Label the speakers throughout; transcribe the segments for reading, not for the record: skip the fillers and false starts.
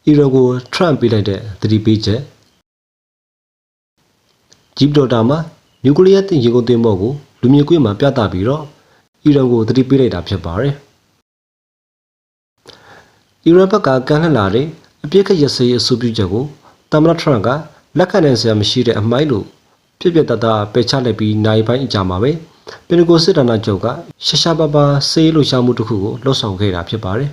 Speaker 1: အီရန်ကိုထရန့်ပေးလိုက်တဲ့သတိပေးချက်ဂျီဘ်ဒေါ်တာမှာနျူကလ িয়ার တင်ရေကုန်တင်မော့ကိုလူမြင်ကွင်းမှာပြသပြီးတော့အီရန်ကိုသတိပေးလိုက်တာဖြစ်ပါတယ်အီရန်ဘက်ကကန်လှန်လာတဲ့အပြစ်ခတ်ရစရေးအဆိုပြုချက်ကိုသမ္မတထရန့်ကလက်ခံနိုင်စရာမရှိတဲ့အမိုက်လို့ပြပြတသားပယ်ချလိုက်ပြီးနိုင်ပိုင်းအကြာမှာပဲပင်တဂွန်စစ်ဌာနချုပ်ကရှာရှာပါပါစေးလှုပ်ရှားမှုတစ်ခုကိုလှုပ်ဆောင်ခဲ့တာဖြစ်ပါတယ်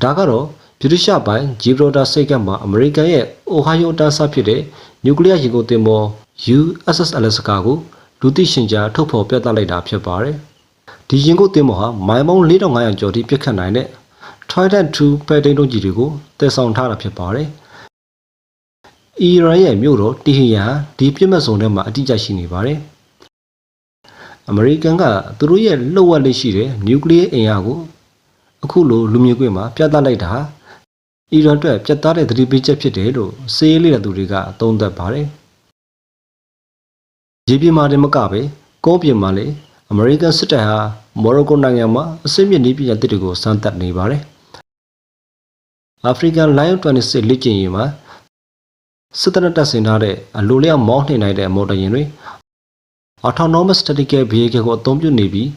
Speaker 1: ဒါကတော့ဗြိတိရှပိုင်းဂျီဘ်ဒေါ်တာစိတ်ကမှာအမေရိကန်ရဲ့အိုဟိုင်ယိုတန်းစားဖြစ်တဲ့နျူကလ িয়ার ရေကုန်တင်မော USS Alaska ကိုလူသိရှင်ကြားထုတ်ဖော်ပြသလိုက်တာဖြစ်ပါတယ်ဒီရင်ကုန်တင်မောဟာမိုင်ပေါင်း4500ကျော်ထိပြစ်ခတ်နိုင်တဲ့ Trident 2 ပဲ့ထိန်းဒုံးကျည်တွေကိုတည်ဆောင်ထားတာဖြစ်ပါတယ်အီရန်ရဲ့မြို့တော်တီဟီယန်ဒီပြစ်မှတ်စုံထဲမှာအတိအကျရှိနေပါတယ်အမေရိကန်ကသူတို့ရဲ့လှုပ်ဝက်လေးရှိတဲ့နျူကလ িয়ার အင်အားကိုအခုလိုလူမြင်ကွင်းမှာပြသလိုက်တာအီရန်အတွက်ပြတ်သားတဲ့သတိပေးချက်ဖြစ်တယ်လို့စေးလေးတဲ့သူတွေကသုံးသပ်ပါတယ်ရေပြင်မှာတင်မကပဲကုန်းပြင်မှာလေအမေရိကန်စစ်တပ်ဟာမော်ရိုကိုနိုင်ငံမှာအစစ်မြစ်နည်းပညာသစ်တွေကိုစမ်းသပ်နေပါတယ်အာဖရိကန် Lion 26 လေ့ကျင့်ရေးမှာစစ်တပ်တပ်ဆင်ထားတဲ့အလိုလျောက်မောင်းနှင်နိုင်တဲ့မော်တော်ယာဉ်တွေ Autonomous Tactical Vehicle ကိုအသုံးပြုနေပြီး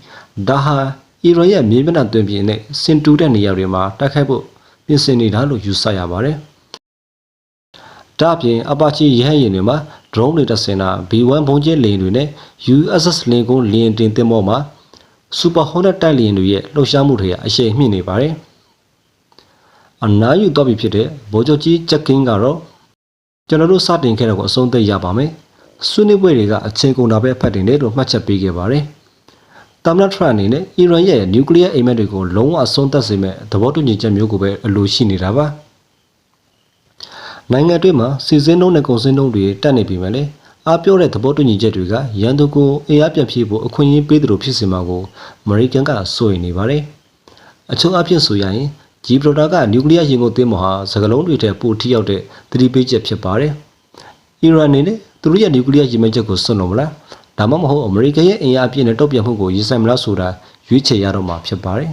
Speaker 1: ဒါဟာအီရန်ရဲ့မြေမျက်နှာသွင်းပြင်နဲ့စင်တူတဲ့နေရာတွေမှာတိုက်ခိုက်ဖို့ပြင်ဆင်နေတာလို့ယူဆရပါတယ်။ဒါ့အပြင်အပါချီရဟတ်ယာဉ်တွေမှာ drone တွေတပ်ဆင်တာ B1 ဘုံကျဲလေယာဉ်တွေနဲ့ USS လင်ကွန်းလေယာဉ်တင်သင်္ဘောမှာ Super Hornet တိုက်လေယာဉ်တွေရဲ့လှုပ်ရှားမှုတွေအရှိန်မြင့်နေပါတယ်။အနားယူတော့ပြီဖြစ်တဲ့ဗိုလ်ချုပ်ကြီးဂျက်ကင်းကတော့ကျွန်တော်တို့စတင်ခဲ့တာကိုအဆုံးသတ်ရပါမယ်။ဆွေးနွေးပွဲတွေကအချိန်ကုန်တာပဲဖတ်တင်တယ်လို့မှတ်ချက်ပေးခဲ့ပါတယ်။သမ္မတထရန့်အနေနဲ့အီရန်ရဲ့နျူကလ িয়ার အိမ်မက်တွေကိုလုံးဝအဆုံးသတ်စေမဲ့သဘောတူညီချက်မျိုးကိုပဲအလိုရှိနေတာပါနိုင်ငံတွင်းမှာစီစဉ်နှုန်းနဲ့ကုန်စည်နှုန်းတွေတက်နေပြီမယ်လေအားပြောတဲ့သဘောတူညီချက်တွေကရန်သူကိုအင်အားပြန်ဖြည့်ဖို့အခွင့်အရေးပေးသလိုဖြစ်စေမှာကိုအမေရိကန်ကစိုးရိမ်နေပါတယ်အချို့အဖြစ်ဆိုရရင်ဂျီဘ်ဒေါ်တာကနျူကလ িয়ার ရင်ကုန်သင်းမဟာစကလုံးတွေထက်ပိုထိရောက်တဲ့သတိပေးချက်ဖြစ်ပါတယ်အီရန်အနေနဲ့သူတို့ရဲ့နျူကလ িয়ার ရည်မှန်းချက်ကိုစွန့်လို့မလားဒါမှမဟုတ်အမေရိကန်ရဲ့အင်အားအပြည့်နဲ့တုံ့ပြန်မှုကိုရင်ဆိုင်မလားဆိုတာရွေးချယ်ရတော့မှာဖြစ်ပါတယ်